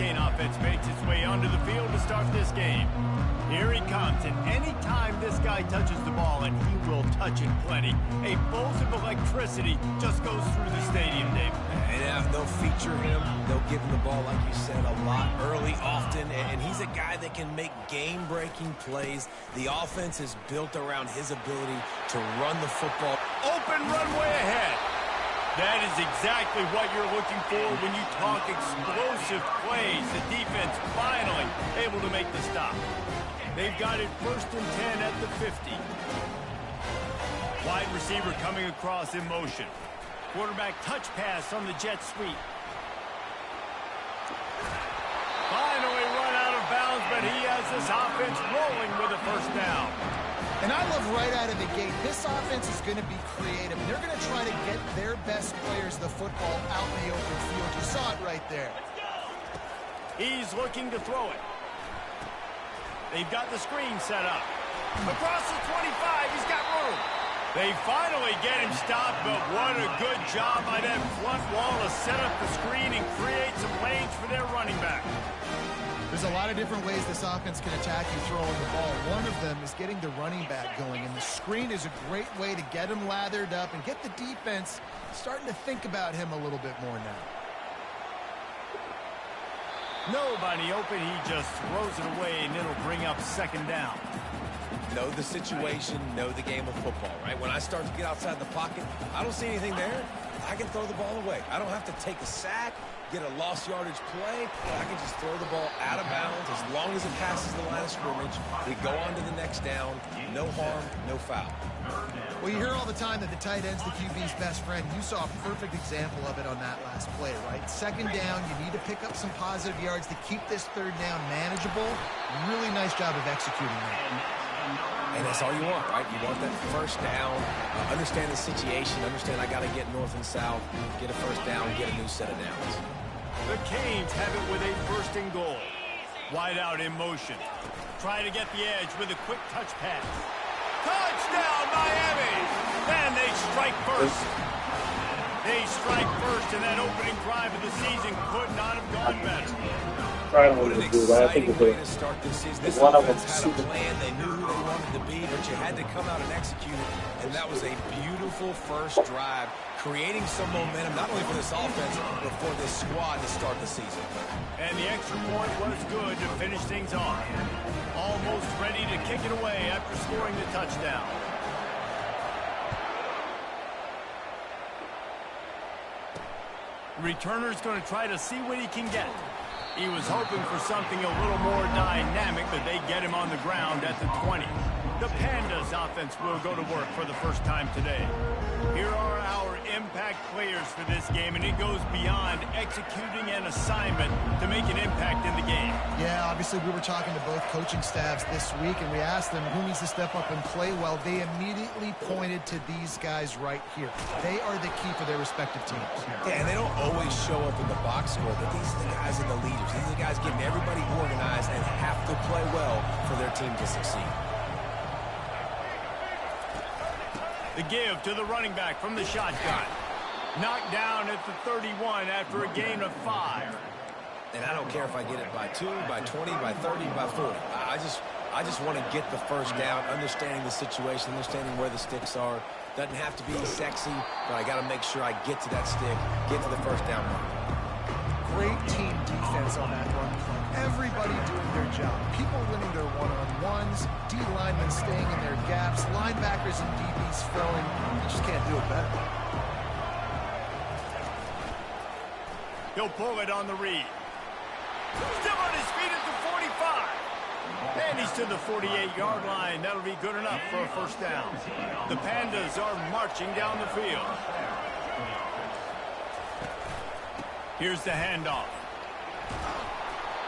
Hurricane offense makes its way onto the field to start this game. Here he comes, and anytime this guy touches the ball, and he will touch it plenty, a bolt of electricity just goes through the stadium, Dave. And they'll feature him. They'll give him the ball, like you said, a lot, early, often, and he's a guy that can make game-breaking plays. The offense is built around his ability to run the football. Open runway ahead. That is exactly what you're looking for when you talk explosive plays. The defense finally able to make the stop. They've got it 1st and 10 at the 50. Wide receiver coming across in motion. Quarterback touch pass on the jet sweep. Finally run out of bounds, but he has this offense rolling with a first down. And I love right out of the gate, this offense is going to be creative. They're going to try to get their best players the football out in the open field. You saw it right there. He's looking to throw it. They've got the screen set up. Across the 25, he's got room. They finally get him stopped, but what a good job by that front wall to set up the screen and create some lanes for their running back. There's a lot of different ways this offense can attack you throwing the ball. One of them is getting the running back going, and the screen is a great way to get him lathered up and get the defense starting to think about him a little bit more now. Nobody open, he just throws it away, and it'll bring up 2nd down. Know the situation, know the game of football, right? When I start to get outside the pocket, I don't see anything there. I can throw the ball away. I don't have to take a sack, get a lost yardage play. I can just throw the ball out of bounds. As long as it passes the line of scrimmage, we go on to the next down. No harm, no foul. Well, you hear all the time that the tight end's the QB's best friend. You saw a perfect example of it on that last play, right? 2nd down, you need to pick up some positive yards to keep this 3rd down manageable. Really nice job of executing that. And that's all you want, right? You want that first down, understand the situation, understand I got to get north and south, get a first down, get a new set of downs. The Canes have it with a 1st and goal. Wide out in motion. Try to get the edge with a quick touch pass. Touchdown, Miami! And they strike first. They strike first, and that opening drive of the season could not have gone better. What an exciting way to start this season. This offense had a plan. They knew who they wanted to be, but you had to come out and execute it. And that was a beautiful first drive, creating some momentum, not only for this offense, but for this squad to start the season. And the extra point was good to finish things off. Almost ready to kick it away after scoring the touchdown. Returner's going to try to see what he can get. He was hoping for something a little more dynamic, but they get him on the ground at the 20. The Pandas offense will go to work for the first time today. Here are our impact players for this game, and it goes beyond executing an assignment to make an impact in the game. Yeah, obviously we were talking to both coaching staffs this week, and we asked them who needs to step up and play well. They immediately pointed to these guys right here. They are the key for their respective teams. Yeah, and they don't always show up in the box score, but these are the guys in the leaders. These are the guys getting everybody organized and have to play well for their team to succeed. The give to the running back from the shotgun. Knocked down at the 31 after a gain of 5. And I don't care if I get it by 2, by 20, by 30, by 40. I just want to get the first down, understanding the situation, understanding where the sticks are. Doesn't have to be sexy, but I got to make sure I get to that stick, get to the first down mark. Great team defense on that run play. Everybody doing their job. People winning their one-on-ones, D linemen staying in their gaps, linebackers and DBs throwing. You just can't do it better. He'll pull it on the read. Still on his feet at the 45. And he's to the 48-yard line. That'll be good enough for a first down. The Pandas are marching down the field. Here's the handoff.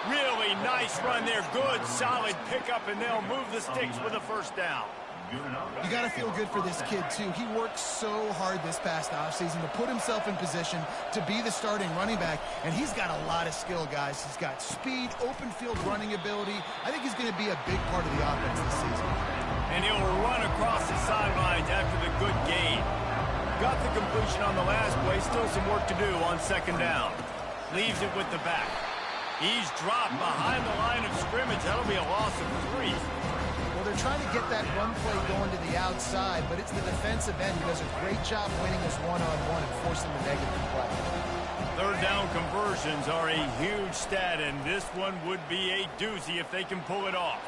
Really nice run there. Good, solid pickup, and they'll move the sticks with a first down. You got to feel good for this kid, too. He worked so hard this past offseason to put himself in position to be the starting running back, and he's got a lot of skill, guys. He's got speed, open field running ability. I think he's going to be a big part of the offense this season. And he'll run across the sidelines after the good gain. Got the completion on the last play. Still some work to do on second down. Leaves it with the back. He's dropped behind the line of scrimmage. That'll be a loss of 3. Well, they're trying to get that run play going to the outside, but it's the defensive end who does a great job winning this one-on-one and forcing the negative play. Third down conversions are a huge stat, and this one would be a doozy if they can pull it off.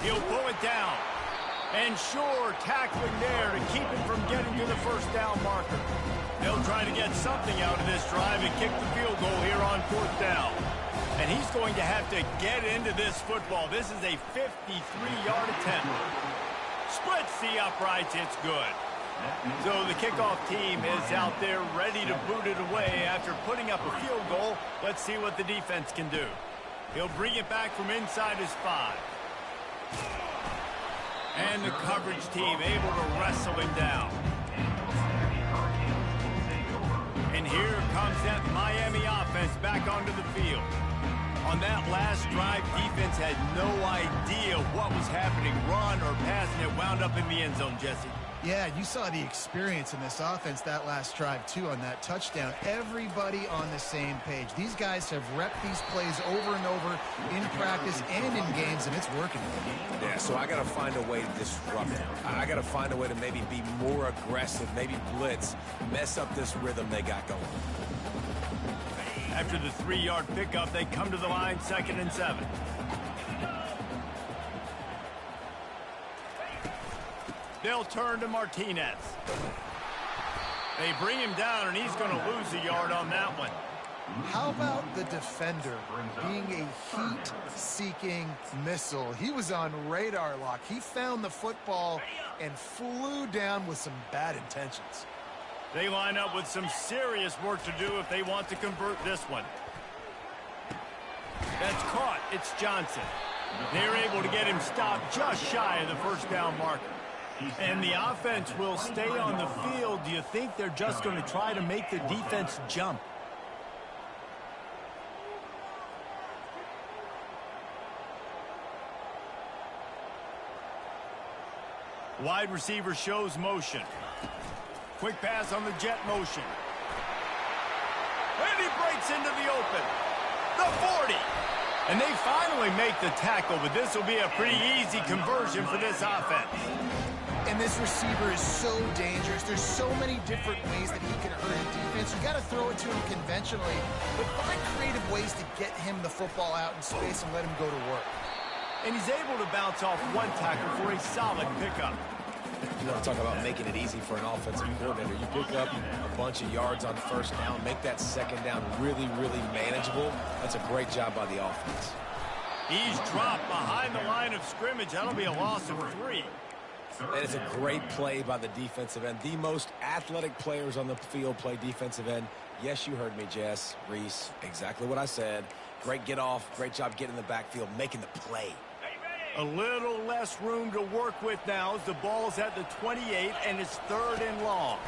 He'll pull it down. And sure, tackling there to keep him from getting to the first down marker. They'll try to get something out of this drive and kick the field goal here on 4th down. And he's going to have to get into this football. This is a 53-yard attempt. Splits the uprights. It's good. So the kickoff team is out there ready to boot it away after putting up a field goal. Let's see what the defense can do. He'll bring it back from inside his 5. And the coverage team able to wrestle him down. And here comes that Miami offense back onto the field. On that last drive, defense had no idea what was happening, run or pass, and it wound up in the end zone, Jesse. Yeah, you saw the experience in this offense that last drive, too, on that touchdown. Everybody on the same page. These guys have repped these plays over and over in practice and in games, and it's working. Yeah, so I got to find a way to disrupt him. I got to find a way to maybe be more aggressive, maybe blitz, mess up this rhythm they got going. After the 3-yard pickup, they come to the line, 2nd and 7. They'll turn to Martinez. They bring him down, and he's going to lose a yard on that one. How about the defender being a heat-seeking missile? He was on radar lock. He found the football and flew down with some bad intentions. They line up with some serious work to do if they want to convert this one. That's caught. It's Johnson. They're able to get him stopped just shy of the first down marker. And the offense will stay on the field. Do you think they're just going to try to make the defense jump? Wide receiver shows motion. Quick pass on the jet motion. And he breaks into the open. The 40. And they finally make the tackle, but this will be a pretty easy conversion for this offense. And this receiver is so dangerous. There's so many different ways that he can hurt a defense. You got to throw it to him conventionally, but find creative ways to get him the football out in space and let him go to work. And he's able to bounce off one tackle for a solid pickup. You want to talk about making it easy for an offensive coordinator. You pick up a bunch of yards on first down, make that second down really, really manageable. That's a great job by the offense. He's dropped behind the line of scrimmage. That'll be a loss of 3. And it's a great play by the defensive end. The most athletic players on the field play defensive end. Yes, you heard me, Jess, Reese. Exactly what I said. Great get off. Great job getting in the backfield, making the play. A little less room to work with now as the ball's at the 28 and it's 3rd and long.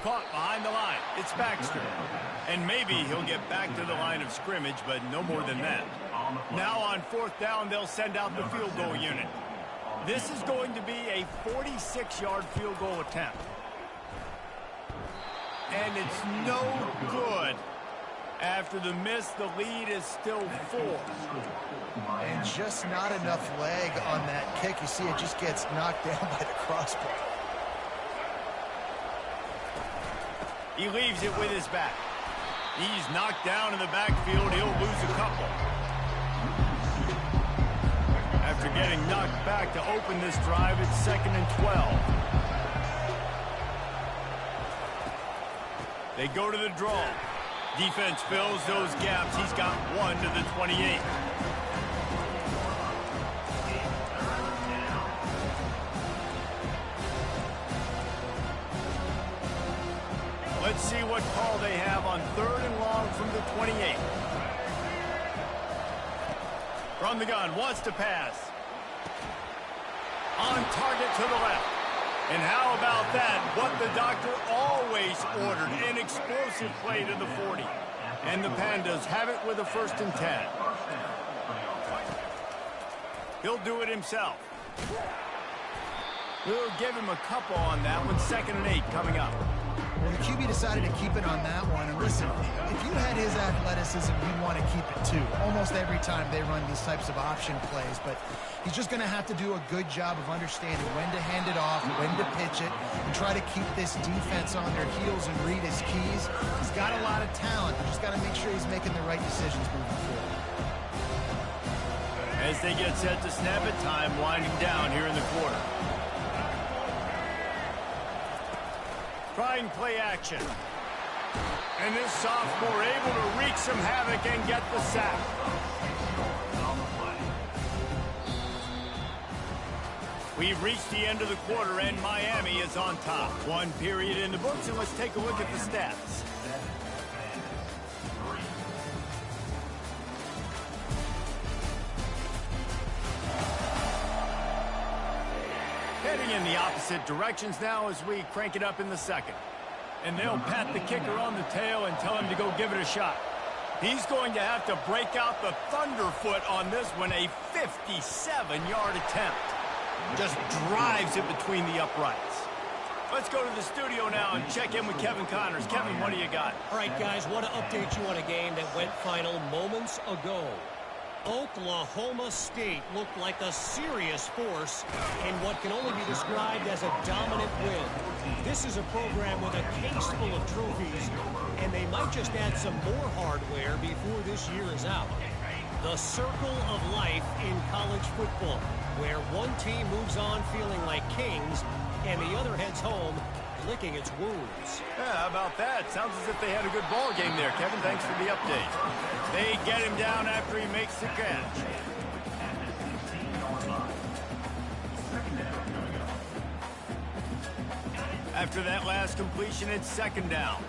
Caught behind the line. It's Baxter. And maybe he'll get back to the line of scrimmage, but no more than that. Now on 4th down, they'll send out the field goal unit. This is going to be a 46-yard field goal attempt. And it's no good. After the miss, the lead is still 4. And just not enough leg on that kick. You see it just gets knocked down by the crossbar. He leaves it with his back. He's knocked down in the backfield. He'll lose a couple. After getting knocked back to open this drive, it's 2nd and 12. They go to the draw. Defense fills those gaps. He's got 1 to the 28. Let's see what call they have on 3rd and long from the 28. From the gun, wants to pass. On target to the left. And how about that? What the doctor always ordered, an explosive play to the 40. And the Pandas have it with a 1st and 10. He'll do it himself. We'll give him a couple on that one. 2nd and 8 coming up. Well, the QB decided to keep it on that one. And listen, if you had his athleticism, you'd want to keep it too. Almost every time they run these types of option plays. But he's just going to have to do a good job of understanding when to hand it off, when to pitch it, and try to keep this defense on their heels and read his keys. He's got a lot of talent. You just got to make sure he's making the right decisions moving forward. As they get set to snap it, time winding down here in the quarter. Trying play action. And this sophomore able to wreak some havoc and get the sack. We've reached the end of the quarter, and Miami is on top. One period in the books, and let's take a look at the stats. Heading in the opposite directions now as we crank it up in the second. And they'll pat the kicker on the tail and tell him to go give it a shot. He's going to have to break out the thunderfoot on this one, a 57-yard attempt. Just drives it between the uprights. Let's go to the studio now and check in with Kevin Connors. Kevin, what do you got? All right, guys, want to update you on a game that went final moments ago. Oklahoma State looked like a serious force in what can only be described as a dominant win. This is a program with a case full of trophies, and they might just add some more hardware before this year is out. The circle of life in college football, where one team moves on feeling like kings, and the other heads home licking its wounds. Yeah, how about that? Sounds as if they had a good ball game there, Kevin. Thanks for the update. They get him down after he makes the catch. After that last completion, it's second down.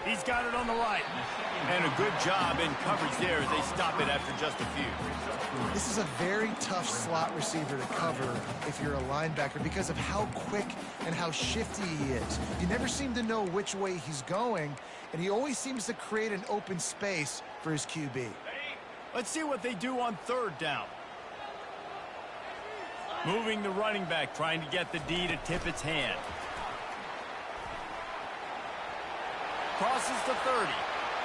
He's got it on the right. And a good job in coverage there as they stop it after just a few. This is a very tough slot receiver to cover if you're a linebacker because of how quick and how shifty he is. You never seem to know which way he's going, and he always seems to create an open space for his QB. Let's see what they do on third down. Moving the running back, trying to get the D to tip its hand. Crosses to 30.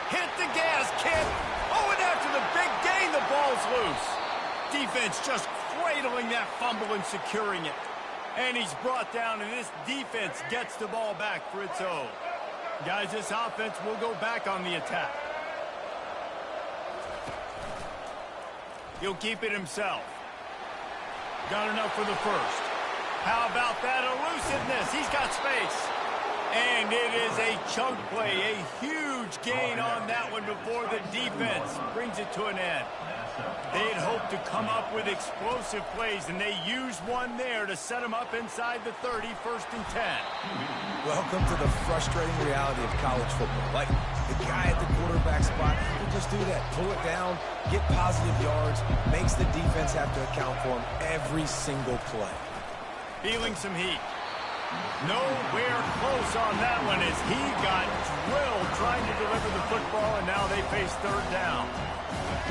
Hit the gas, kid. Oh, and after the big gain, the ball's loose. Defense just cradling that fumble and securing it. And he's brought down, and this defense gets the ball back for its own. Guys, this offense will go back on the attack. He'll keep it himself. Got enough for the first. How about that elusiveness? He's got space. And it is a chunk play, a huge gain on that one before the defense brings it to an end. They had hoped to come up with explosive plays, and they used one there to set them up inside the 30, 1st and 10. Welcome to the frustrating reality of college football. Like, the guy at the quarterback spot will just do that. Pull it down, get positive yards, makes the defense have to account for him every single play. Feeling some heat. Nowhere close on that one as he got drilled trying to deliver the football, and now they face third down.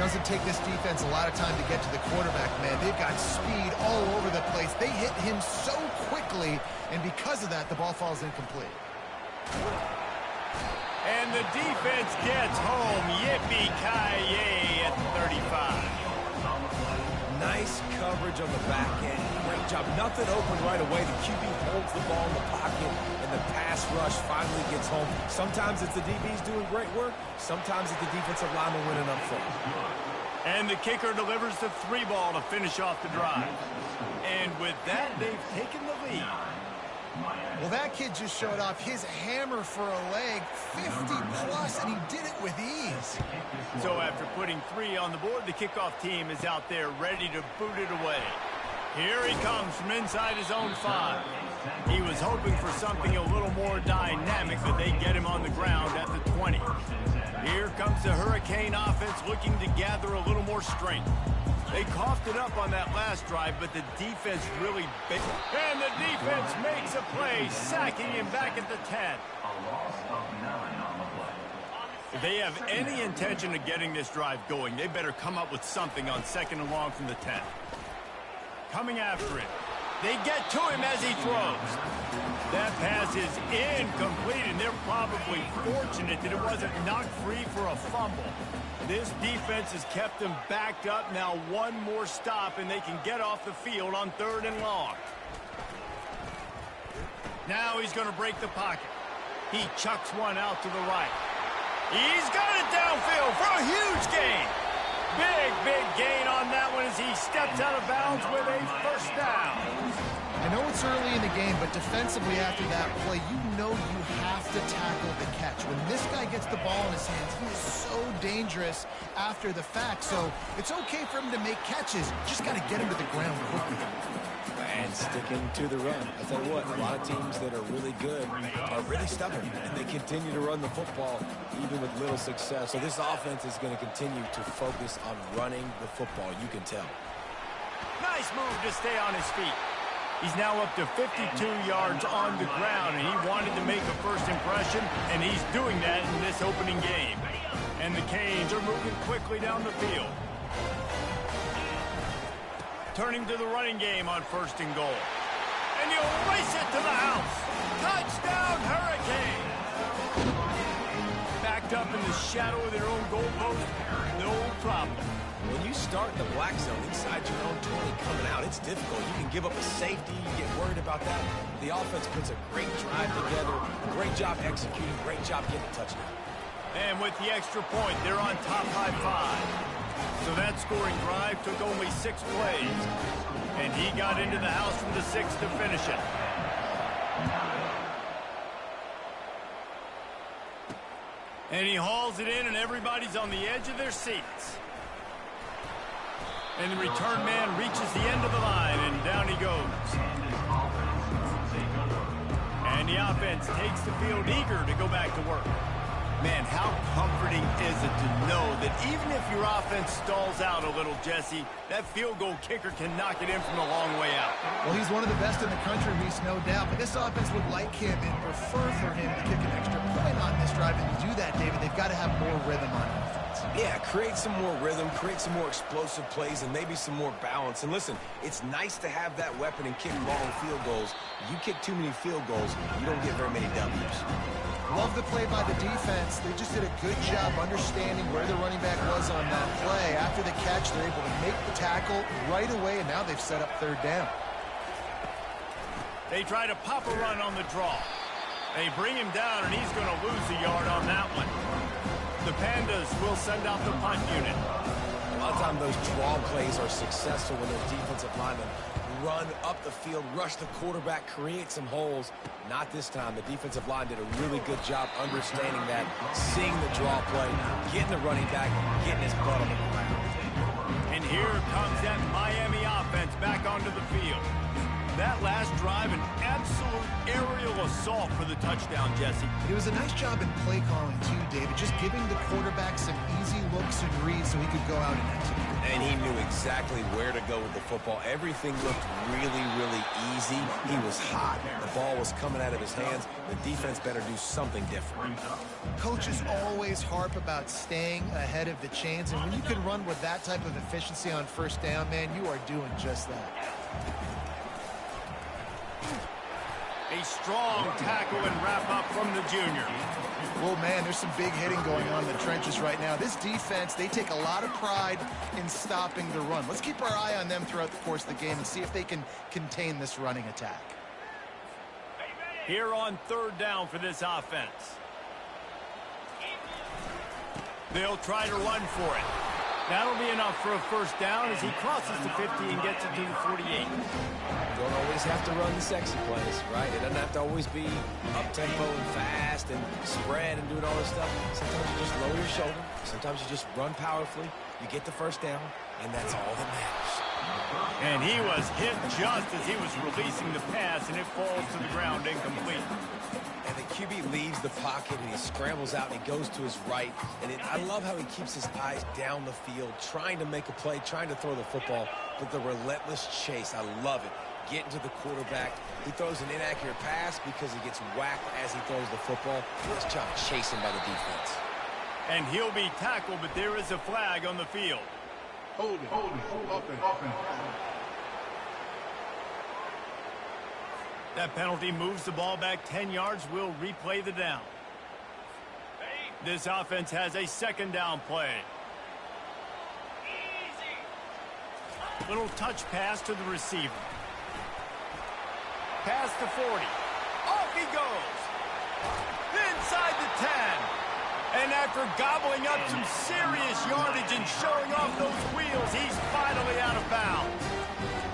Doesn't take this defense a lot of time to get to the quarterback, man. They've got speed all over the place. They hit him so quickly, and because of that, the ball falls incomplete. And the defense gets home. Yippee-ki-yay at the 35. Nice coverage on the back end. Great job. Nothing open right away. The QB holds the ball in the pocket, and the pass rush finally gets home. Sometimes it's the DBs doing great work. Sometimes it's the defensive lineman winning up front. And the kicker delivers the 3-ball to finish off the drive. And with that, they've taken the lead. Well, that kid just showed off his hammer for a leg, 50-plus, and he did it with ease. So after putting 3 on the board, the kickoff team is out there ready to boot it away. Here he comes from inside his own 5. He was hoping for something a little more dynamic, but they get him on the ground at the 20. Here comes the Hurricane offense looking to gather a little more strength. They coughed it up on that last drive, but the defense really bit. And the defense makes a play, sacking him back at the 10. If they have any intention of getting this drive going, they better come up with something on 2nd and long from the 10. coming after it. They get to him as he throws. That pass is incomplete, and they're probably fortunate that it wasn't knocked free for a fumble. This defense has kept them backed up. Now one more stop, and they can get off the field on 3rd and long. Now he's going to break the pocket. He chucks one out to the right. He's got it downfield for a huge gain. Big gain on that one as he steps out of bounds with a first down. I know it's early in the game, but defensively after that play, you know you have to tackle the catch. When this guy gets the ball in his hands, he is so dangerous after the fact. So it's okay for him to make catches. Just got to get him to the ground quickly. And sticking to the run. I tell you what, a lot of teams that are really good are really stubborn, and they continue to run the football even with little success. So this offense is going to continue to focus on running the football. You can tell. Nice move to stay on his feet. He's now up to 52 yards on the ground, and he wanted to make a first impression, and he's doing that in this opening game. And the Canes are moving quickly down the field. Turning to the running game on 1st and goal. And you'll race it to the house. Touchdown, Hurricane! Backed up in the shadow of their own goalpost, no problem. When you start in the black zone inside your own 20 coming out, it's difficult. You can give up a safety. You get worried about that. The offense puts a great drive together. Great job executing. Great job getting a touchdown. And with the extra point, they're on top by 5. So that scoring drive took only 6 plays. And he got into the house from the 6th to finish it. And he hauls it in, and everybody's on the edge of their seats. And the return man reaches the end of the line, and down he goes. And the offense takes the field eager to go back to work. Man, how comforting is it to know that even if your offense stalls out a little, Jesse, that field goal kicker can knock it in from a long way out. Well, he's one of the best in the country, Reese, no doubt. But this offense would like him and prefer for him to kick an extra point on this drive. And to do that, David, they've got to have more rhythm on offense. Yeah, create some more rhythm, create some more explosive plays, and maybe some more balance. And listen, it's nice to have that weapon and kick long field goals. You kick too many field goals, you don't get very many W's. Love the play by the defense. They just did a good job understanding where the running back was on that play. After the catch, they're able to make the tackle right away, and now they've set up 3rd down. They try to pop a run on the draw. They bring him down, and he's going to lose a yard on that one. The Pandas will send out the punt unit. A lot of times those draw plays are successful when those defensive linemen run up the field, rush the quarterback, create some holes. Not this time. The defensive line did a really good job understanding that, seeing the draw play, getting the running back, getting his butt on the ground. And here comes that Miami offense back onto the field. That last drive, an absolute aerial assault for the touchdown, Jesse. It was a nice job in play calling, too, David, just giving the quarterback some easy looks and reads so he could go out and execute. And he knew exactly where to go with the football. Everything looked really, really easy. He was hot. The ball was coming out of his hands. The defense better do something different. Coaches always harp about staying ahead of the chains, and when you can run with that type of efficiency on 1st down, man, you are doing just that. A strong tackle and wrap up from the junior. Well, man, there's some big hitting going on in the trenches right now. This defense, they take a lot of pride in stopping the run. Let's keep our eye on them throughout the course of the game and see if they can contain this running attack. Here on 3rd down for this offense. They'll try to run for it. That'll be enough for a first down as he crosses the 50 and gets it to the 48. Don't always have to run the sexy plays, right? It doesn't have to always be up-tempo and fast and spread and doing all this stuff. Sometimes you just lower your shoulder. Sometimes you just run powerfully. You get the first down, and that's all that matters. And he was hit just as he was releasing the pass, and it falls to the ground incomplete. And the QB leaves the pocket, and he scrambles out, and he goes to his right. And I love how he keeps his eyes down the field, trying to make a play, trying to throw the football, but the relentless chase, I love it. Getting to the quarterback. He throws an inaccurate pass because he gets whacked as he throws the football. Nice job chasing by the defense. And he'll be tackled, but there is a flag on the field. Holding. Offense. That penalty moves the ball back 10 yards. We'll replay the down. This offense has a second down play. Little touch pass to the receiver. Pass to 40. Off he goes. Inside the 10. And after gobbling up some serious yardage and showing off those wheels, he's finally out of bounds.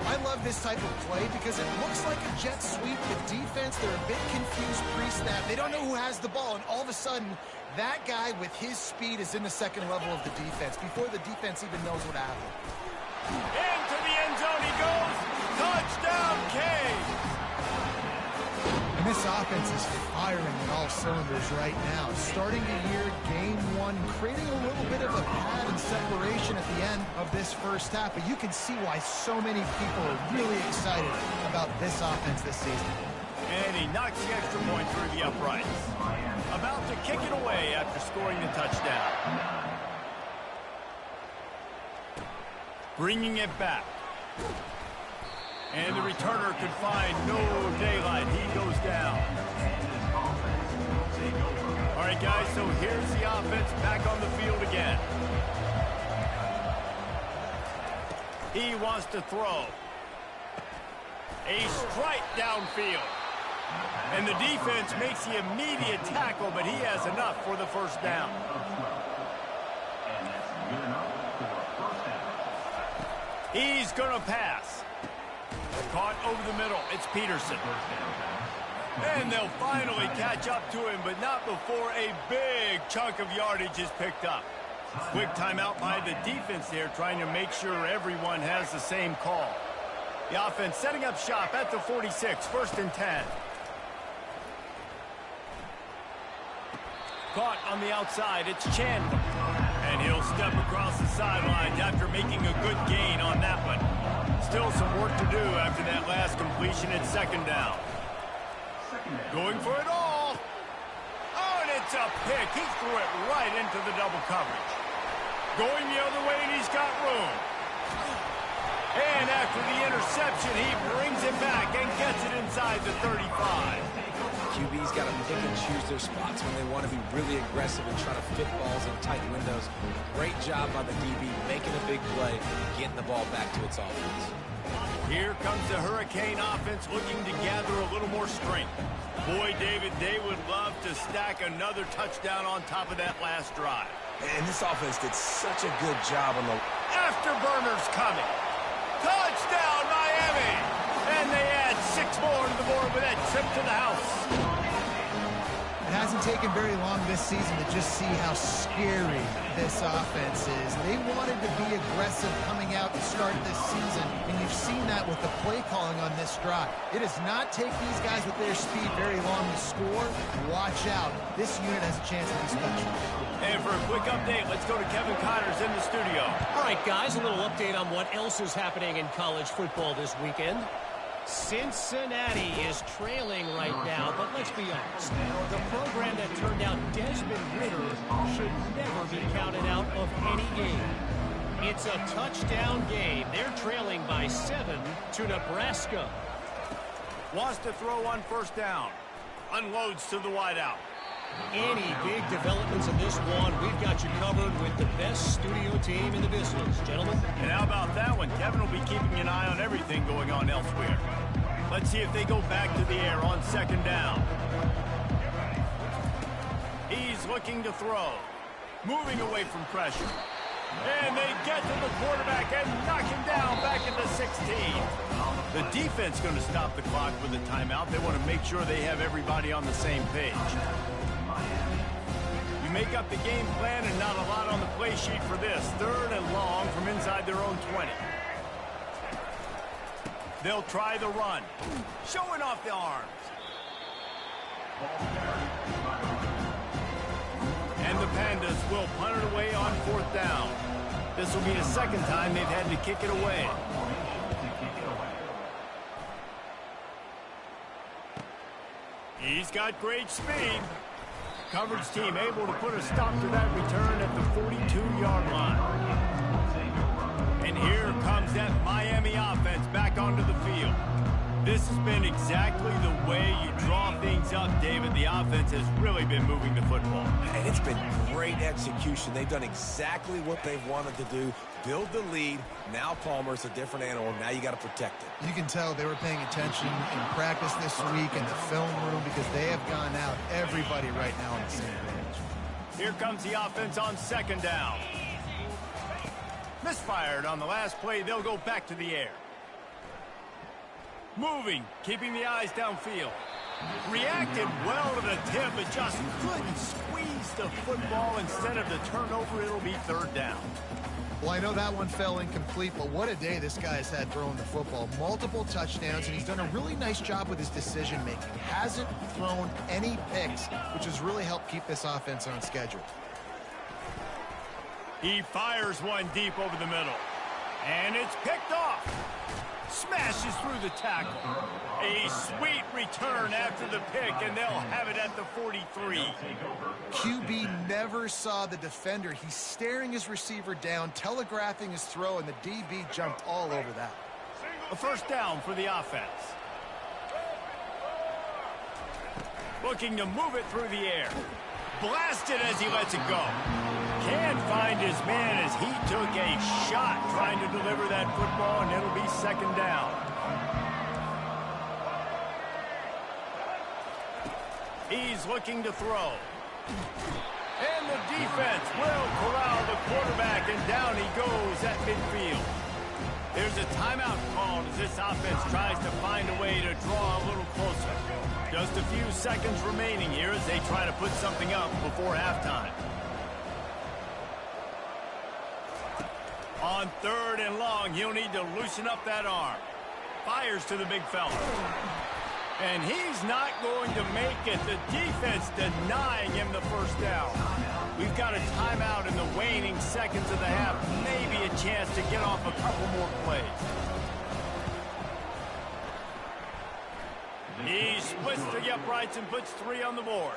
I love this type of play because it looks like a jet sweep. The defense, they're a bit confused pre-snap. They don't know who has the ball, and all of a sudden, that guy with his speed is in the second level of the defense before the defense even knows what happened. Into the end zone he goes. Touchdown, Cade. And this offense is firing on all cylinders right now. Starting the year, game one, creating a little bit of a pad and separation at the end of this first half. But you can see why so many people are really excited about this offense this season. And he knocks the extra point through the uprights. About to kick it away after scoring the touchdown. Bringing it back. And the returner could find no daylight. He goes down. All right, guys, so here's the offense back on the field again. He wants to throw. A strike downfield. And the defense makes the immediate tackle, but he has enough for the first down. He's going to pass. Caught over the middle. It's Peterson. And they'll finally catch up to him, but not before a big chunk of yardage is picked up. Quick timeout by the defense there, trying to make sure everyone has the same call. The offense setting up shop at the 46, 1st and 10. Caught on the outside, it's Chandler. And he'll step across the sidelines after making a good gain on that one. Still some work to do after that last completion at second down. Going for it all. Oh, and it's a pick. He threw it right into the double coverage. Going the other way, and he's got room. And after the interception, he brings it back and gets it inside the 35. QB's got to pick and choose their spots when they want to be really aggressive and try to fit balls in tight windows. Great job by the DB making a big play, getting the ball back to its offense. Here comes the Hurricane offense looking to gather a little more strength. Boy, David, they would love to stack another touchdown on top of that last drive. And this offense did such a good job on the... Afterburners coming. Touchdown, Miami! And they add 6 more to the board with that trip to the house. It hasn't taken very long this season to just see how scary this offense is. They wanted to be aggressive coming out to start this season, and you've seen that with the play calling on this drive. It does not take these guys with their speed very long to score. Watch out. This unit has a chance to be special. And for a quick update, let's go to Kevin Connors in the studio. All right, guys, a little update on what else is happening in college football this weekend. Cincinnati is trailing right now, but let's be honest. The program that turned out Desmond Ridder should never be counted out of any game. It's a touchdown game. They're trailing by 7 to Nebraska. Wants to throw on first down. Unloads to the wideout. Any big developments in this one, we've got you covered with the best studio team in the business, gentlemen. And how about that one? Kevin will be keeping an eye on everything going on elsewhere. Let's see if they go back to the air on second down. He's looking to throw. Moving away from pressure. And they get to the quarterback and knock him down back at the 16. The defense going to stop the clock with a timeout. They want to make sure they have everybody on the same page. You make up the game plan and not a lot on the play sheet for this. 3rd and long from inside their own 20. They'll try the run. Showing off the arms. And the Pandas will punt it away on 4th down. This will be the second time they've had to kick it away. He's got great speed. Coverage team able to put a stop to that return at the 42-yard line. And here comes that Miami offense back onto the field. This has been exactly the way you draw things up, David. The offense has really been moving the football. And it's been great execution. They've done exactly what they've wanted to do. Build the lead. Now Palmer's a different animal. Now you got to protect it. You can tell they were paying attention in practice this week in the film room because they have gone out, everybody right now on the same page. Here comes the offense on second down. Misfired on the last play. They'll go back to the air. Moving, keeping the eyes downfield. Reacted well to the tip, but just couldn't squeeze the football. Instead of the turnover, it'll be third down. Well, I know that one fell incomplete, but what a day this guy's had throwing the football. Multiple touchdowns, and he's done a really nice job with his decision-making. Hasn't thrown any picks, which has really helped keep this offense on schedule. He fires one deep over the middle. And it's picked off. Smashes through the tackle. A sweet return after the pick, and they'll have it at the 43. QB never saw the defender. He's staring his receiver down, telegraphing his throw, and the DB jumped all over that. A first down for the offense. Looking to move it through the air. Blasted as he lets it go. Can't find his man as he took a shot trying to deliver that football, and it'll be second down. He's looking to throw. And the defense will corral the quarterback, and down he goes at midfield. There's a timeout called as this offense tries to find a way to draw a little closer. Just a few seconds remaining here as they try to put something up before halftime. On third and long, he'll need to loosen up that arm. Fires to the big fella. And he's not going to make it. The defense denying him the first down. We've got a timeout in the waning seconds of the half. Maybe a chance to get off a couple more plays. He splits the uprights and puts 3 on the board.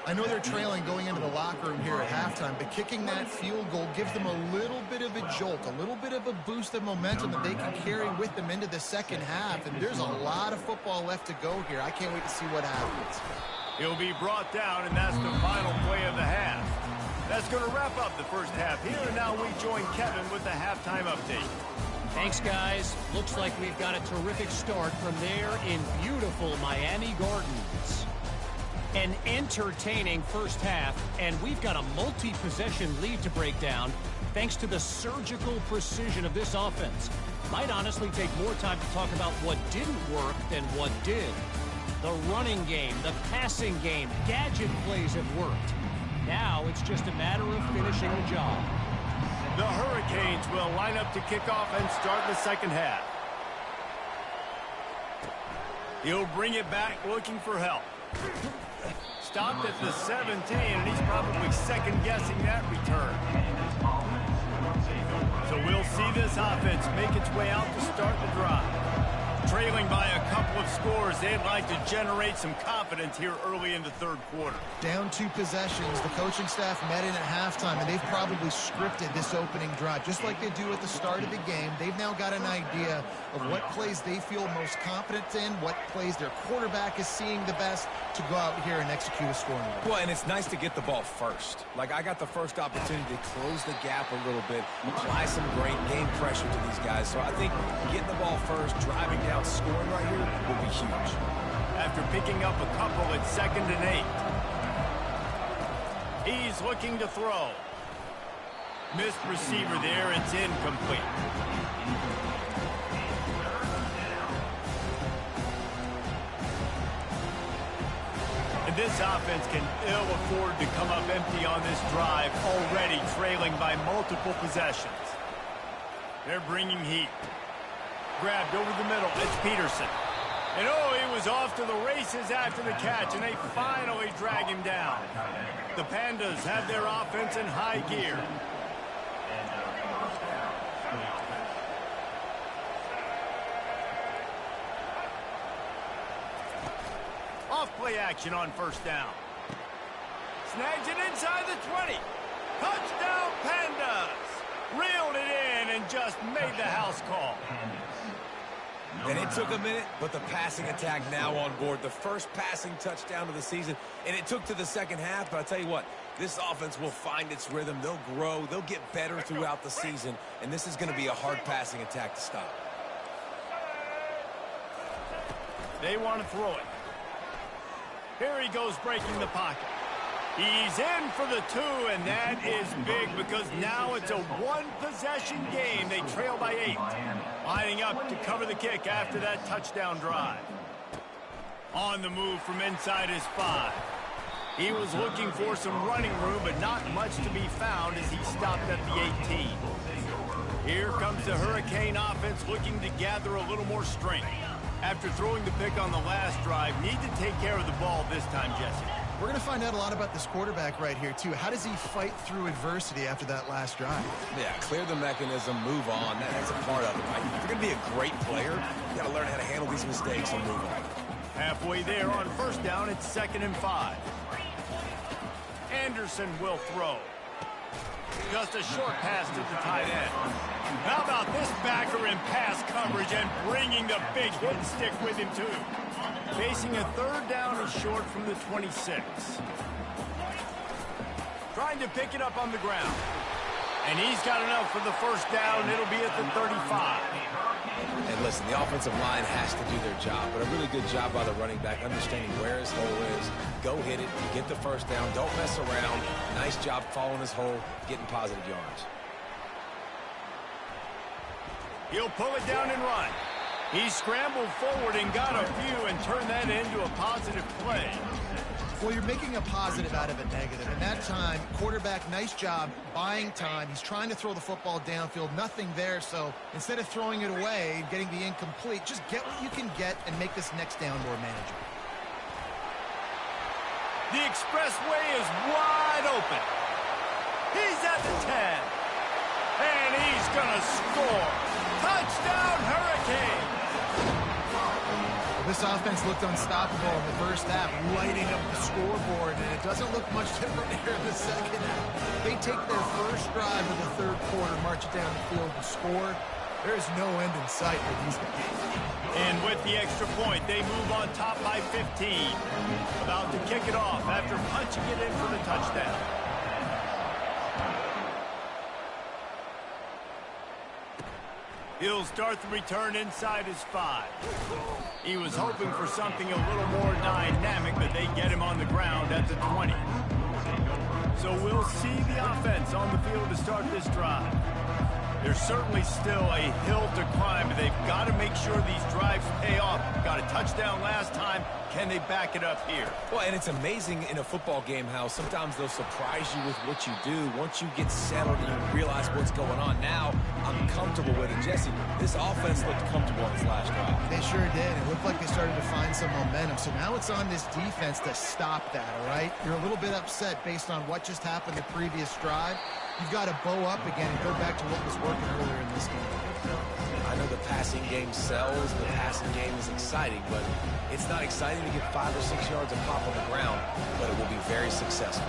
I know they're trailing going into the locker room here at halftime, but kicking that field goal gives them a little bit of a jolt, a little bit of a boost of momentum that they can carry with them into the second half, and there's a lot of football left to go here. I can't wait to see what happens. He'll be brought down, and that's the final play of the half. That's going to wrap up the first half here, and now we join Kevin with the halftime update. Thanks, guys. Looks like we've got a terrific start from there in beautiful Miami Gardens. An entertaining first half, and we've got a multi-possession lead to break down thanks to the surgical precision of this offense. Might honestly take more time to talk about what didn't work than what did. The running game, the passing game, gadget plays have worked. Now it's just a matter of finishing the job. The Hurricanes will line up to kick off and start the second half. He'll bring it back looking for help. Stopped at the 17, and he's probably second-guessing that return. So we'll see this offense make its way out to start the drive. Trailing by a couple of scores, they'd like to generate some confidence here early in the third quarter. Down 2 possessions, the coaching staff met in at halftime, and they've probably scripted this opening drive. Just like they do at the start of the game, they've now got an idea of what plays they feel most confident in, what plays their quarterback is seeing the best to go out here and execute a scoring drive. Well, and it's nice to get the ball first. Like, I got the first opportunity to close the gap a little bit, apply some great game pressure to these guys. So I think getting the ball first, driving down, scoring right here will be huge. After picking up a couple at 2nd and 8. He's looking to throw. Missed receiver there. It's incomplete. And this offense can ill afford to come up empty on this drive, already trailing by multiple possessions. They're bringing heat. Grabbed over the middle. It's Peterson. And oh, he was off to the races after the catch, and they finally drag him down. The Pandas have their offense in high gear. Off-play action on first down. Snags it inside the 20. Touchdown, Pandas! Reeled it in and just made the house call. And it took a minute, but the passing attack now on board. The first passing touchdown of the season, and it took to the second half, but I'll tell you what, this offense will find its rhythm. They'll grow. They'll get better throughout the season, and this is going to be a hard passing attack to stop. They want to throw it. Here he goes breaking the pocket. He's in for the 2, and that is big because now it's a one-possession game. They trail by 8. Lining up to cover the kick after that touchdown drive. On the move from inside his 5. He was looking for some running room, but not much to be found as he stopped at the 18. Here comes the Hurricane offense looking to gather a little more strength. After throwing the pick on the last drive, need to take care of the ball this time, Jesse. We're going to find out a lot about this quarterback right here, too. How does he fight through adversity after that last drive? Yeah, clear the mechanism, move on. That's a part of it, right? If you're going to be a great player, you got to learn how to handle these mistakes and move on. Halfway there on first down, it's 2nd and 5. Anderson will throw. Just a short pass to the tight end. How about this backer in pass coverage and bringing the big hit stick with him, too. Facing a 3rd down and short from the 26. Trying to pick it up on the ground. And he's got enough for the first down. It'll be at the 35. And listen, the offensive line has to do their job, but a really good job by the running back, understanding where his hole is. Go hit it, get the first down, don't mess around. Nice job following his hole, getting positive yards. He'll pull it down and run. He scrambled forward and got a few and turned that into a positive play. Well, you're making a positive out of a negative. And that time, quarterback, nice job, buying time. He's trying to throw the football downfield. Nothing there, so instead of throwing it away and getting the incomplete, just get what you can get and make this next down more manageable. The expressway is wide open. He's at the 10. And he's going to score. Touchdown, Hurricane! Well, this offense looked unstoppable in the first half, lighting up the scoreboard, and it doesn't look much different here in the second half. They take their first drive of the 3rd quarter, march it down the field to score. There is no end in sight for these guys. And with the extra point, they move on top by 15. About to kick it off after punching it in for the touchdown. He'll start the return inside his 5. He was hoping for something a little more dynamic, but they get him on the ground at the 20. So we'll see the offense on the field to start this drive. There's certainly still a hill to climb, but they've got to make sure these drives pay off. Got a touchdown last time. Can they back it up here? Well, and it's amazing in a football game how sometimes they'll surprise you with what you do. Once you get settled and you realize what's going on, now I'm comfortable with it. Jesse, this offense looked comfortable on this last drive. They sure did. It looked like they started to find some momentum. So now it's on this defense to stop that, all right? You're a little bit upset based on what just happened the previous drive. You've got to bow up again and go back to what was working earlier in this game. I know the passing game sells, the passing game is exciting, but it's not exciting to get 5 or 6 yards of pop on the ground, but it will be very successful.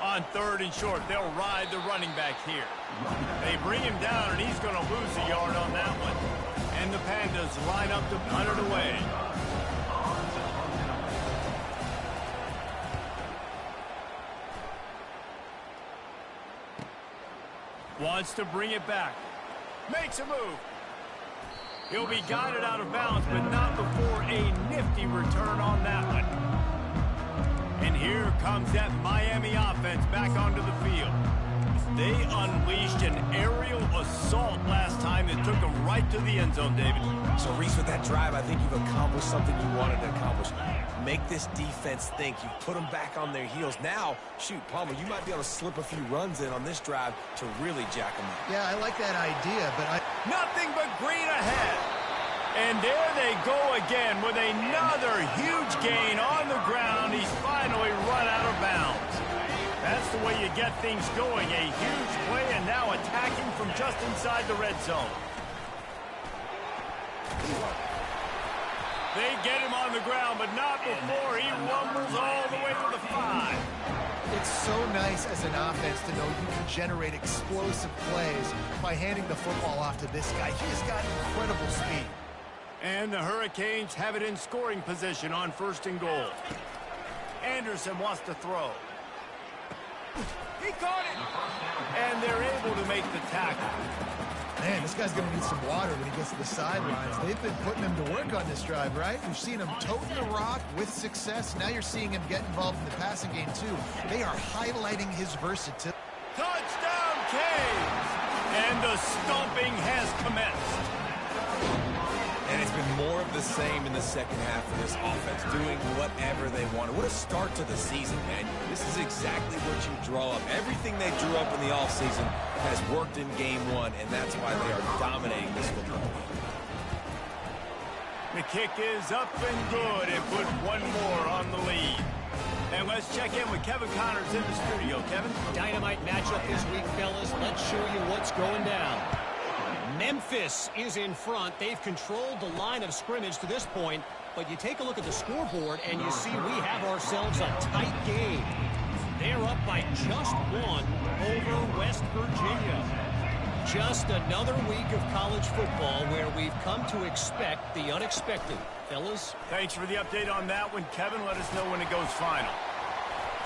On 3rd and short, they'll ride the running back here. They bring him down, and he's going to lose a yard on that one. And the Pandas line up to punt it away. Wants to bring it back. Makes a move. He'll be guided out of bounds, but not before a nifty return on that one. And here comes that Miami offense back onto the field. They unleashed an aerial assault last time that took them right to the end zone, David. So, Reese, with that drive, I think you've accomplished something you wanted to accomplish. Make this defense think. You put them back on their heels. Now, shoot, Palmer, you might be able to slip a few runs in on this drive to really jack them up. Yeah, I like that idea, but Nothing but green ahead. And there they go again with another huge gain on the ground. He's finally run out of bounds. That's the way you get things going. A huge play and now attacking from just inside the red zone. They get him on the ground, but not before he rumbles all the way to the 5. It's so nice as an offense to know you can generate explosive plays by handing the football off to this guy. He has got incredible speed. And the Hurricanes have it in scoring position on 1st and goal. Anderson wants to throw. He caught it! And they're able to make the tackle. Man, this guy's going to need some water when he gets to the sidelines. They've been putting him to work on this drive, right? We've seen him toting the rock with success. Now you're seeing him get involved in the passing game, too. They are highlighting his versatility. Touchdown, Canes! And the stomping has commenced. And it's been more of the same in the second half of this offense, doing whatever they wanted. What a start to the season, man. This is exactly what you draw up. Everything they drew up in the offseason has worked in game 1, and that's why they are dominating this football game. The kick is up and good and put one more on the lead. And let's check in with Kevin Connors in the studio. Kevin? Dynamite matchup this week, fellas. Let's show you what's going down. Memphis is in front. They've controlled the line of scrimmage to this point, but you take a look at the scoreboard and you see we have ourselves a tight game. They're up by just 1 over West Virginia. Just another week of college football where we've come to expect the unexpected. Fellas? Thanks for the update on that one, Kevin. Let us know when it goes final.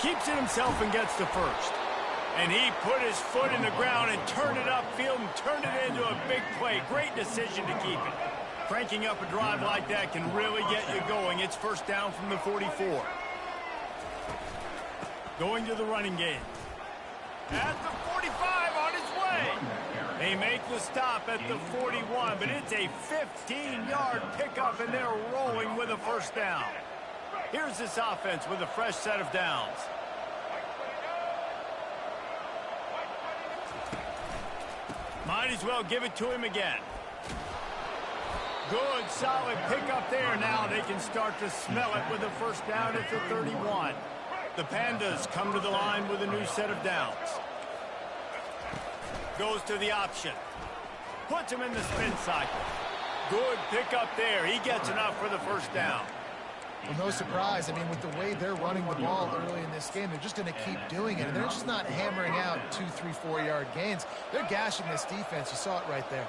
Keeps it himself and gets to first. And he put his foot in the ground and turned it upfield and turned it into a big play. Great decision to keep it. Cranking up a drive like that can really get you going. It's 1st down from the 44. Going to the running game. At the 45 on his way. They make the stop at the 41, but it's a 15-yard pickup, and they're rolling with a 1st down. Here's this offense with a fresh set of downs. Might as well give it to him again. Good, solid pickup there. Now they can start to smell it with a 1st down at the 31. The Pandas come to the line with a new set of downs. Goes to the option. Puts him in the spin cycle. Good pickup there. He gets enough for the 1st down. Well, no surprise. I mean, with the way they're running the ball early in this game, they're just going to keep doing it. And they're just not hammering out 2, 3, 4-yard gains. They're gashing this defense. You saw it right there.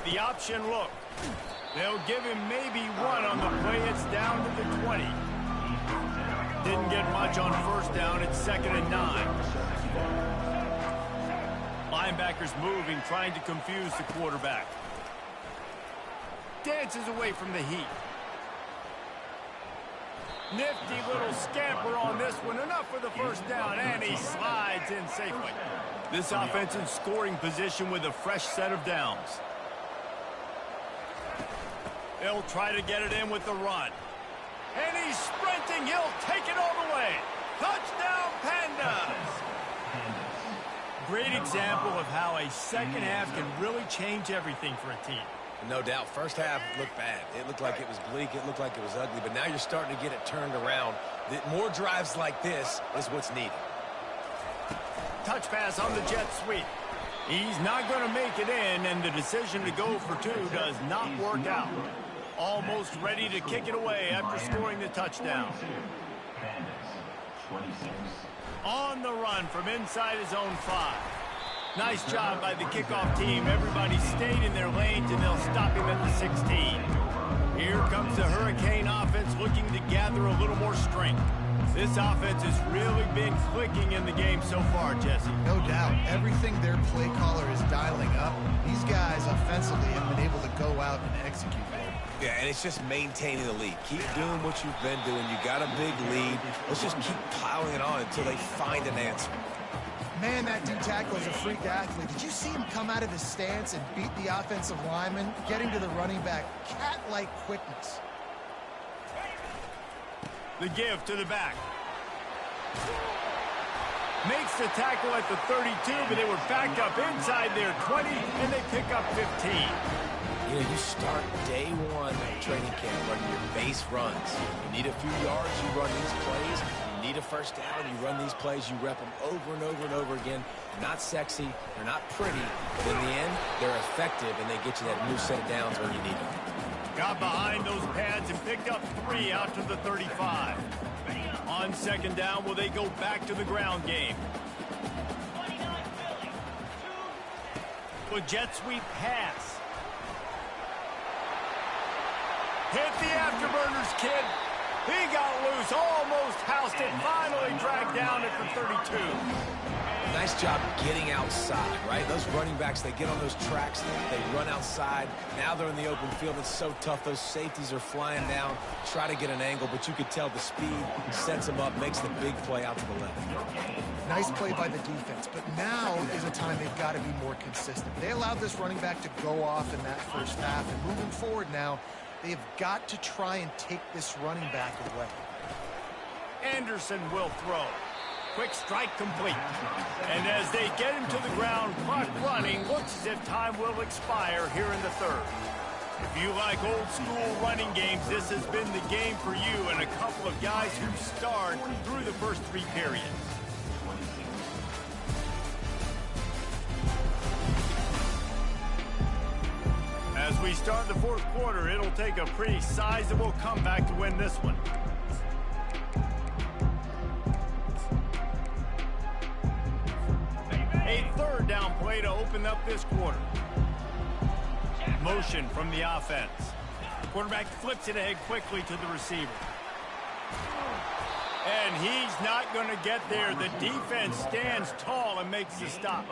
The option look. They'll give him maybe 1 on the play. It's down to the 20. Didn't get much on 1st down. It's 2nd and 9. Linebackers moving, trying to confuse the quarterback. Dances away from the heat. Nifty little scamper on this one. Enough for the 1st down, and he slides in safely. This offense in scoring position with a fresh set of downs. They'll try to get it in with the run. And he's sprinting. He'll take it all the way. Touchdown, Pandas! Great example of how a second half can really change everything for a team. No doubt. 1st half looked bad. It looked like it was bleak. It looked like it was ugly. But now you're starting to get it turned around. More drives like this is what's needed. Touch pass on the jet sweep. He's not going to make it in, and the decision to go for 2 does not work out. Almost ready to kick it away after scoring the touchdown. On the run from inside his own 5. Nice job by the kickoff team. Everybody stayed in their lanes, and they'll stop him at the 16. Here comes the Hurricane offense looking to gather a little more strength. This offense has really been clicking in the game so far, Jesse. No doubt. Everything their play caller is dialing up, these guys offensively have been able to go out and execute. Yeah, and it's just maintaining the lead. Keep doing what you've been doing. You got a big lead. Let's just keep plowing it on until they find an answer. Man, that D-tackle is a freak athlete. Did you see him come out of his stance and beat the offensive lineman, getting to the running back? Cat-like quickness. The give to the back. Makes the tackle at the 32, but they were backed up inside their 20, and they pick up 15. You know, you start day 1 of training camp running your base runs. You need a few yards, you run these plays. You need a 1st down, you run these plays. You rep them over and over and over again. They're not sexy, they're not pretty, but in the end, they're effective, and they get you that new set of downs when you need them. Got behind those pads and picked up 3 out to the 35. On second down, will they go back to the ground game? A jet sweep pass. Hit the afterburners, kid. He got loose, almost housed it, finally dragged down at the 32. Nice job getting outside, right? Those running backs, they get on those tracks, they run outside. Now they're in the open field. It's so tough. Those safeties are flying down, try to get an angle, but you could tell the speed sets them up, makes the big play out to the left. Nice play by the defense, but now is a time they've got to be more consistent. They allowed this running back to go off in that first half, and moving forward now, they've got to try and take this running back away. Anderson will throw. Quick strike complete. And as they get him to the ground, clock running, looks as if time will expire here in the third. If you like old school running games, this has been the game for you and a couple of guys who starred through the first three periods. As we start the fourth quarter, it'll take a pretty sizable comeback to win this one. A third down play to open up this quarter. Motion from the offense. Quarterback flips it ahead quickly to the receiver. And he's not going to get there. The defense stands tall and makes the stop.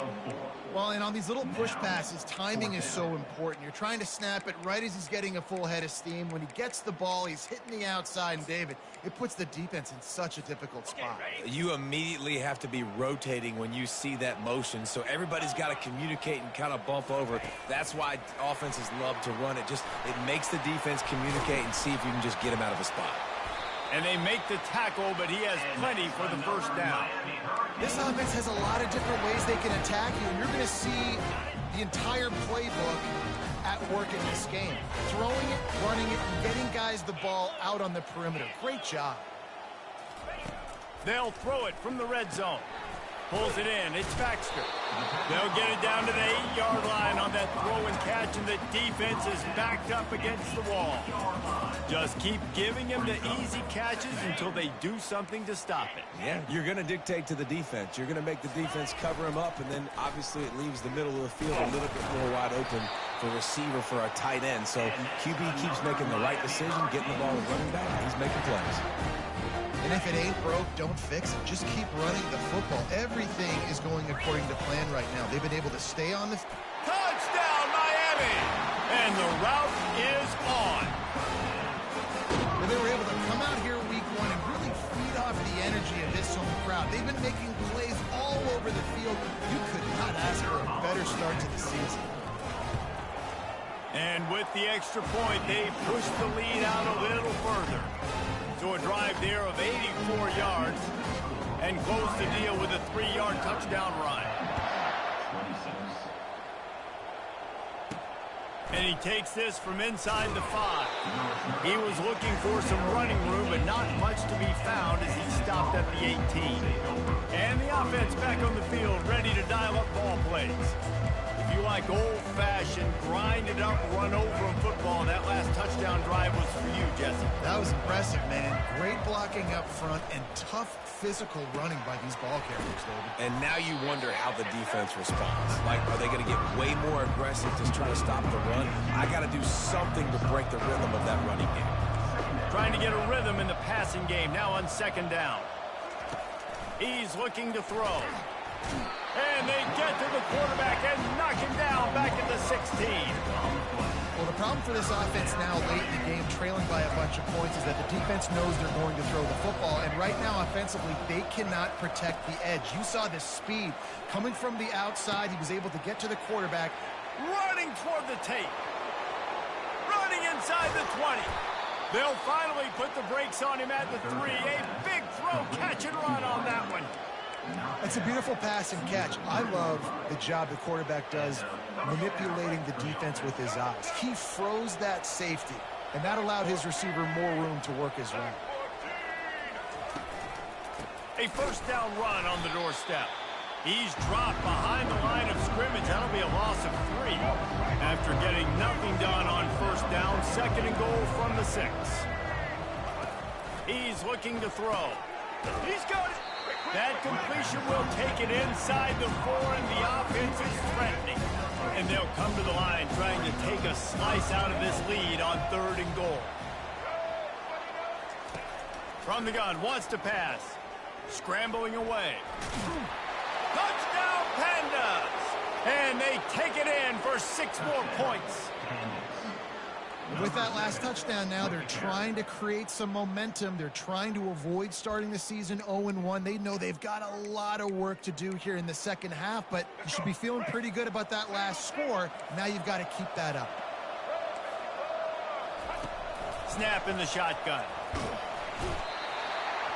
Well, and on these little push passes, timing is so important. You're trying to snap it right as he's getting a full head of steam. When he gets the ball, he's hitting the outside, and David, it puts the defense in such a difficult spot. You immediately have to be rotating when you see that motion, so everybody's got to communicate and kind of bump over. That's why offenses love to run it. It makes the defense communicate and see if you can just get him out of a spot. And they make the tackle, but he has plenty for the first down. This offense has a lot of different ways they can attack you, and you're going to see the entire playbook at work in this game. Throwing it, running it, and getting guys the ball out on the perimeter. Great job. They'll throw it from the red zone. Pulls it in. It's Baxter. They'll get it down to the 8-yard line on that throw and catch, and the defense is backed up against the wall. Just keep giving him the easy catches until they do something to stop it. Yeah, you're going to dictate to the defense. You're going to make the defense cover him up, and then obviously it leaves the middle of the field a little bit more wide open for receiver for a tight end. So QB keeps making the right decision, getting the ball to running back, and he's making plays. And if it ain't broke, don't fix it. Just keep running the football. Everything is going according to plan right now. They've been able to stay on the... Touchdown, Miami! And the route is on. And they were able to come out here week one and really feed off the energy of this home crowd. They've been making plays all over the field. You could not ask for a better start to the season. And with the extra point, they push the lead out a little further. To a drive there of 84 yards and close the deal with a 3-yard touchdown run. And he takes this from inside the 5. He was looking for some running room, but not much to be found as he stopped at the 18. And the offense back on the field, ready to dial up ball plays. If you like old-fashioned, grind-it-up, run-over football, that last touchdown drive was for you, Jesse. That was impressive, man. Great blocking up front and tough physical running by these ball carriers, David. And now you wonder how the defense responds. Like, are they going to get way more aggressive just trying to stop the run? I got to do something to break the rhythm of that running game. Trying to get a rhythm in the passing game, now on second down. He's looking to throw. And they get to the quarterback and knock him down back at the 16. Well, the problem for this offense now late in the game, trailing by a bunch of points, is that the defense knows they're going to throw the football. And right now, offensively, they cannot protect the edge. You saw the speed coming from the outside. He was able to get to the quarterback. Running toward the tape. Running inside the 20. They'll finally put the brakes on him at the 3. A big throw, catch and run on that one. It's a beautiful pass and catch. I love the job the quarterback does manipulating the defense with his eyes. He froze that safety, and that allowed his receiver more room to work his route. A first down run on the doorstep. He's dropped behind the line of scrimmage. That'll be a loss of 3. After getting nothing done on first down, second and goal from the 6. He's looking to throw. He's got it. That completion will take it inside the 4, and the offense is threatening. And they'll come to the line trying to take a slice out of this lead on 3rd and goal. From the gun, wants to pass. Scrambling away. Touchdown, Pandas! And they take it in for 6 more points. With that last touchdown now, they're trying to create some momentum. They're trying to avoid starting the season 0-1. They know they've got a lot of work to do here in the second half, but you should be feeling pretty good about that last score. Now you've got to keep that up. Snap in the shotgun.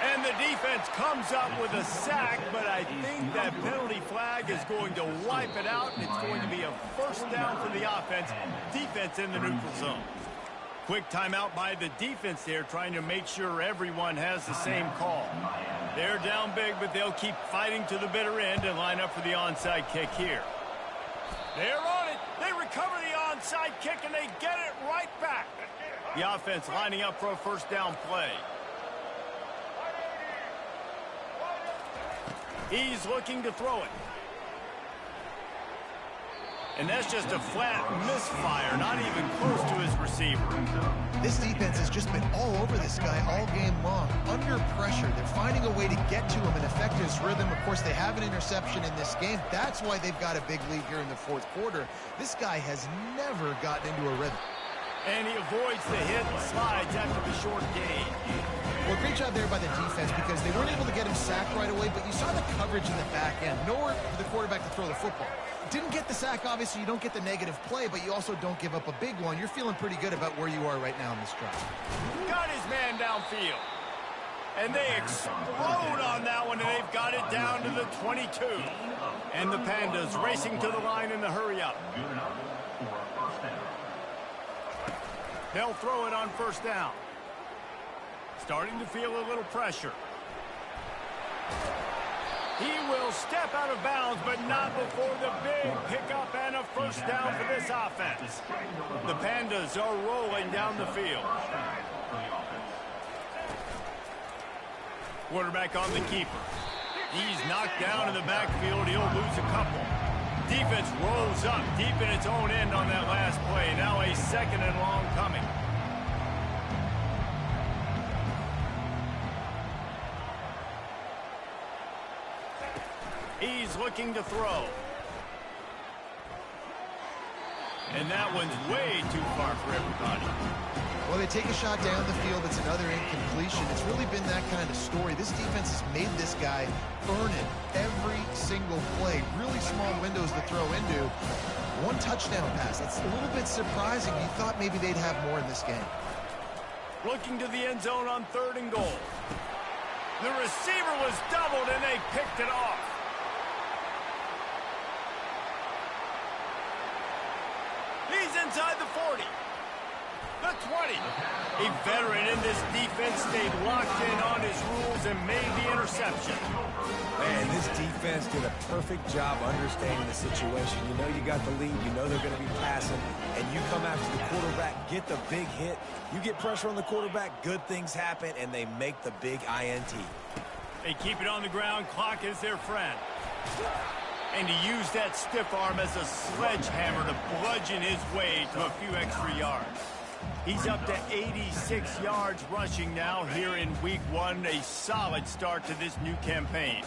And the defense comes up with a sack, but I think that penalty flag is going to wipe it out, and it's going to be a first down for the offense. Defense in the neutral zone. Quick timeout by the defense there, trying to make sure everyone has the same call. They're down big, but they'll keep fighting to the bitter end and line up for the onside kick here. They're on it. They recover the onside kick, and they get it right back. The offense lining up for a first down play. He's looking to throw it. And that's just a flat misfire, not even close to his receiver. This defense has just been all over this guy all game long. Under pressure, they're finding a way to get to him and affect his rhythm. Of course, they have an interception in this game. That's why they've got a big lead here in the 4th quarter. This guy has never gotten into a rhythm. And he avoids the hit and slides after the short gain. Well, great job there by the defense because they weren't able to get him sacked right away, but you saw the coverage in the back end. Nowhere for the quarterback to throw the football. Didn't get the sack, obviously. You don't get the negative play, but you also don't give up a big one. You're feeling pretty good about where you are right now in this drive. Got his man downfield. And they explode on that one, and they've got it down to the 22. And the Pandas racing to the line in the hurry-up. They'll throw it on first down. Starting to feel a little pressure. He will step out of bounds, but not before the big pickup and a first down for this offense. The Pandas are rolling down the field. Quarterback on the keeper. He's knocked down in the backfield. He'll lose a couple. Defense rolls up deep in its own end on that last play. Now a 2nd and long coming. He's looking to throw. And that one's way too far for everybody. Well, they take a shot down the field. It's another incompletion. It's really been that kind of story. This defense has made this guy earn it every single play. Really small windows to throw into. 1 touchdown pass. That's a little bit surprising. You thought maybe they'd have more in this game. Looking to the end zone on 3rd and goal. The receiver was doubled, and they picked it off. He's inside the 40. The 20. A veteran in this defense stayed locked in on his rules and made the interception. Man, this defense did a perfect job understanding the situation. You know you got the lead. You know they're going to be passing. And you come after the quarterback, get the big hit. You get pressure on the quarterback, good things happen, and they make the big INT. They keep it on the ground. Clock is their friend. And he used that stiff arm as a sledgehammer to bludgeon his way to a few extra yards. He's up to 86 yards rushing now here in week 1. A solid start to this new campaign.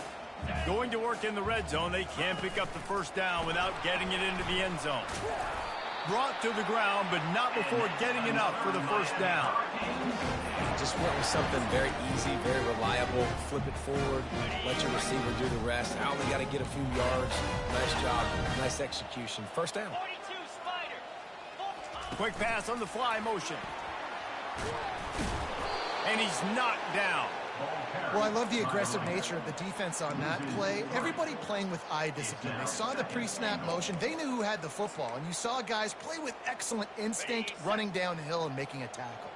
Going to work in the red zone, they can't pick up the first down without getting it into the end zone. Brought to the ground, but not before getting enough for the first down. Just went with something very easy, very reliable. Flip it forward, let your receiver do the rest. I only got to get a few yards. Nice job, nice execution. First down. Quick pass on the fly motion. And he's knocked down. Well, I love the aggressive nature of the defense on that play. Everybody playing with eye discipline. They saw the pre-snap motion. They knew who had the football. And you saw guys play with excellent instinct, running downhill and making a tackle.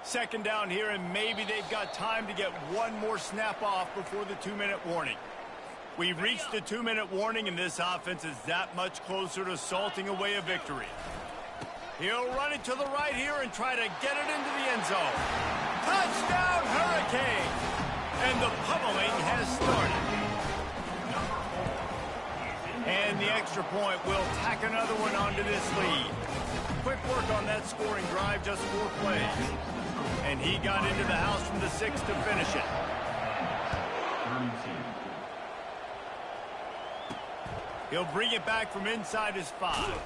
2nd down here, and maybe they've got time to get one more snap off before the 2-minute warning. We've reached the 2-minute warning, and this offense is that much closer to salting away a victory. He'll run it to the right here and try to get it into the end zone. Touchdown, Hurricane! And the pummeling has started. And the extra point will tack another one onto this lead. Quick work on that scoring drive, just 4 plays. And he got into the house from the 6 to finish it. He'll bring it back from inside his 5.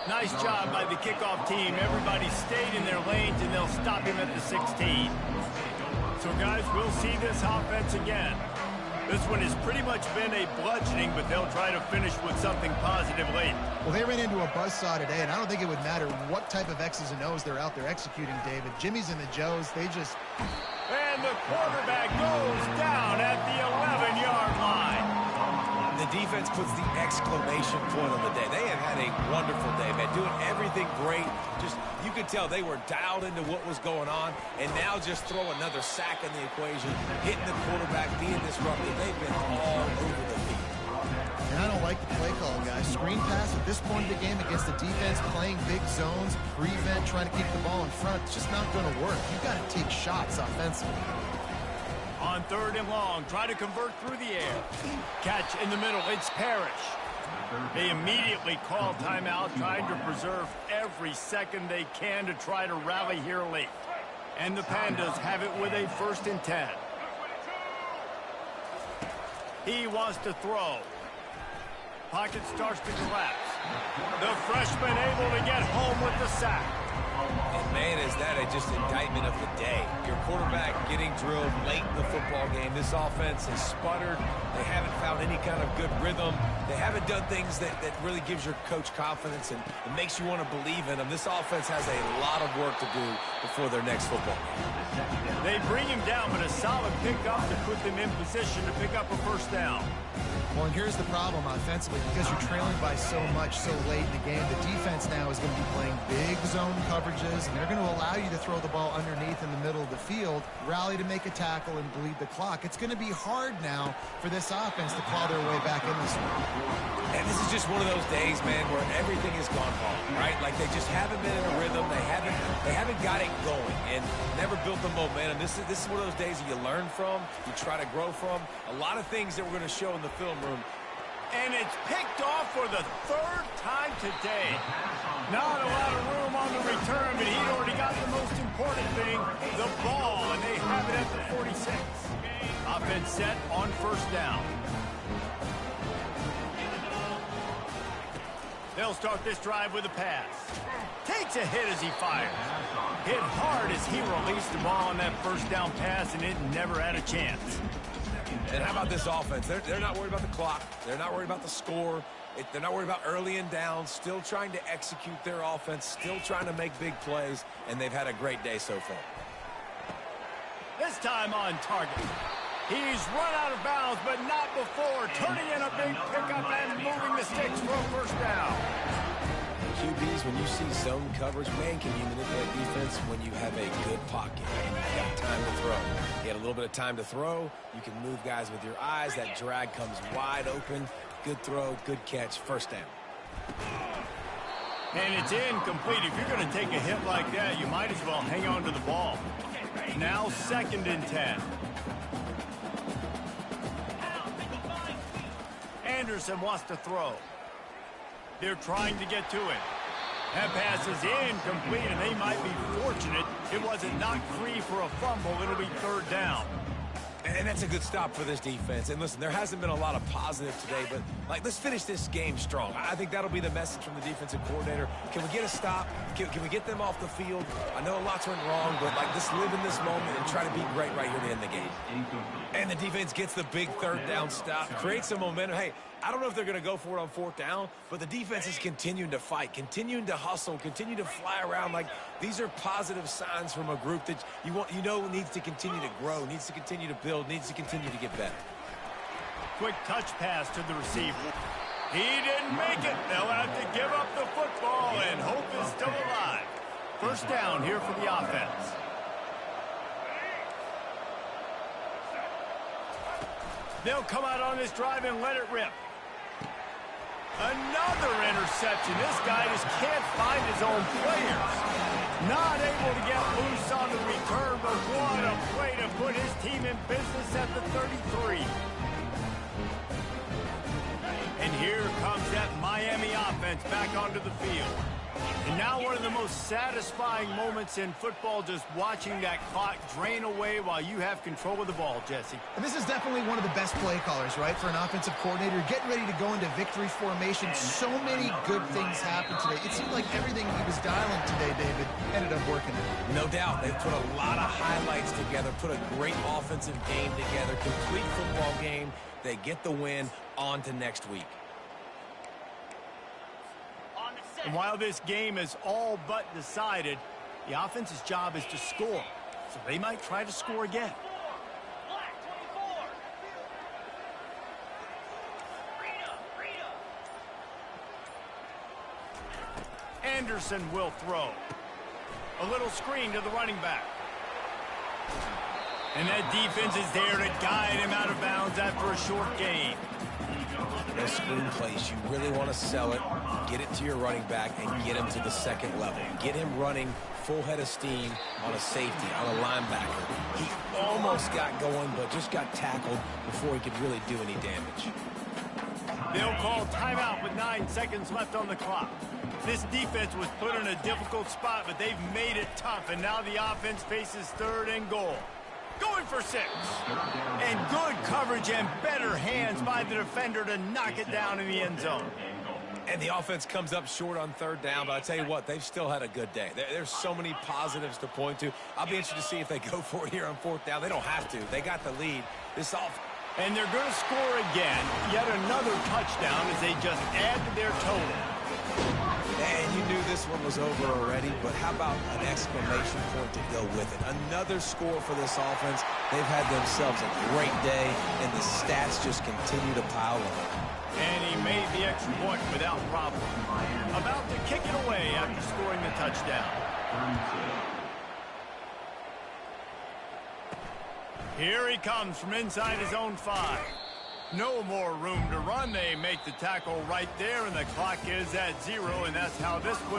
Nice job by the kickoff team. Everybody stayed in their lanes, and they'll stop him at the 16. So, guys, we'll see this offense again. This one has pretty much been a bludgeoning, but they'll try to finish with something positive late. Well, they ran into a buzzsaw today, and I don't think it would matter what type of X's and O's they're out there executing, David. Jimmy's and the Joes, they just... And the quarterback goes down at the 11-yard line. The defense puts the exclamation point on the day. They have had a wonderful day, man, doing everything great. Just, you could tell they were dialed into what was going on, and now just throw another sack in the equation, hitting the quarterback, being disruptive. They've been all over the field. And I don't like the play call, guys. Screen pass at this point of the game against the defense, playing big zones, prevent, trying to keep the ball in front. It's just not going to work. You've got to take shots offensively. On 3rd and long, try to convert through the air. Catch in the middle, it's Parrish. They immediately call timeout, trying to preserve every second they can to try to rally here late. And the Pandas have it with a 1st and 10. He wants to throw. Pocket starts to collapse. The freshman able to get home with the sack. And man, is that just indictment of the day. Your quarterback getting drilled late in the football game. This offense has sputtered. They haven't found any kind of good rhythm. They haven't done things that really gives your coach confidence and it makes you want to believe in them. This offense has a lot of work to do before their next football game. They bring him down, but a solid pickup to put them in position to pick up a 1st down. Well, and here's the problem offensively. Because you're trailing by so much so late in the game, the defense now is going to be playing big zone coverages, and they're going to allow you to throw the ball underneath in the middle of the field, rally to make a tackle, and bleed the clock. It's going to be hard now for this offense to claw their way back in this one. And this is just one of those days, man, where everything has gone wrong, right? Like they just haven't been in a rhythm. They haven't got it going and never built the momentum. This is one of those days that you learn from, you try to grow from. A lot of things that we're going to show in the film room. And it's picked off for the 3rd time today. Not a lot of room on the return, but he'd already got the most important thing, the ball, and they have it at the 46. Offense set on 1st down. They'll start this drive with a pass. Takes a hit as he fires. Hit hard as he released the ball on that 1st down pass, and it never had a chance. And how about this offense? They're not worried about the clock. They're not worried about the score. They're not worried about early and down. Still trying to execute their offense. Still trying to make big plays. And they've had a great day so far. This time on target. He's run out of bounds, but not before. Turning in a big pickup and moving the sticks for a 1st down. QBs, when you see zone coverage, man, can you manipulate defense when you have a good pocket and you've got time to throw. You had a little bit of time to throw. You can move guys with your eyes. That drag comes wide open. Good throw, good catch, 1st down. And it's incomplete. If you're going to take a hit like that, you might as well hang on to the ball. Now 2nd and 10. Anderson wants to throw. They're trying to get to it. That pass is incomplete, and they might be fortunate it wasn't knocked free for a fumble. It'll be 3rd down. And that's a good stop for this defense. And listen, there hasn't been a lot of positive today, but let's finish this game strong. I think that'll be the message from the defensive coordinator. Can we get a stop? Can we get them off the field? I know lots went wrong, but let's live in this moment and try to be great right here to end the game. And the defense gets the big 3rd down stop, creates some momentum. Hey, I don't know if they're going to go for it on 4th down, but the defense is continuing to fight, continuing to hustle, continue to fly around. These are positive signs from a group that you know needs to continue to grow, needs to continue to build, needs to continue to get better. Quick touch pass to the receiver. He didn't make it. They'll have to give up the football, and hope is still alive. 1st down here for the offense. They'll come out on this drive and let it rip. Another interception. This guy just can't find his own players. Not able to get loose on the return, but what a play to put his team in business at the 33. And here comes that Miami offense back onto the field. And now one of the most satisfying moments in football, just watching that clock drain away while you have control of the ball, Jesse. And this is definitely one of the best play callers, right, for an offensive coordinator. Getting ready to go into victory formation. So many good things happened today. It seemed like everything he was dialing today, David, ended up working out. No doubt. They put a lot of highlights together, put a great offensive game together, complete football game. They get the win. On to next week. And while this game is all but decided, the offense's job is to score. So they might try to score again. Anderson will throw. A little screen to the running back. And that defense is there to guide him out of bounds after a short gain. Those screen plays, you really want to sell it, get it to your running back, and get him to the second level. Get him running full head of steam on a safety, on a linebacker. He almost got going, but just got tackled before he could really do any damage. They'll call timeout with 9 seconds left on the clock. This defense was put in a difficult spot, but they've made it tough, and now the offense faces 3rd and goal. Going for 6. And good coverage and better hands by the defender to knock it down in the end zone. And the offense comes up short on 3rd down, but I tell you what, they've still had a good day. There's so many positives to point to. I'll be interested to see if they go for it here on 4th down. They don't have to. They got the lead. This offense. And they're going to score again. Yet another touchdown as they just add to their total. And you knew this one was over already, but how about an exclamation point to go with it? Another score for this offense. They've had themselves a great day, and the stats just continue to pile up. And he made the extra point without problem. About to kick it away after scoring the touchdown. Here he comes from inside his own 5. No more room to run. They make the tackle right there, and the clock is at 0, and that's how this one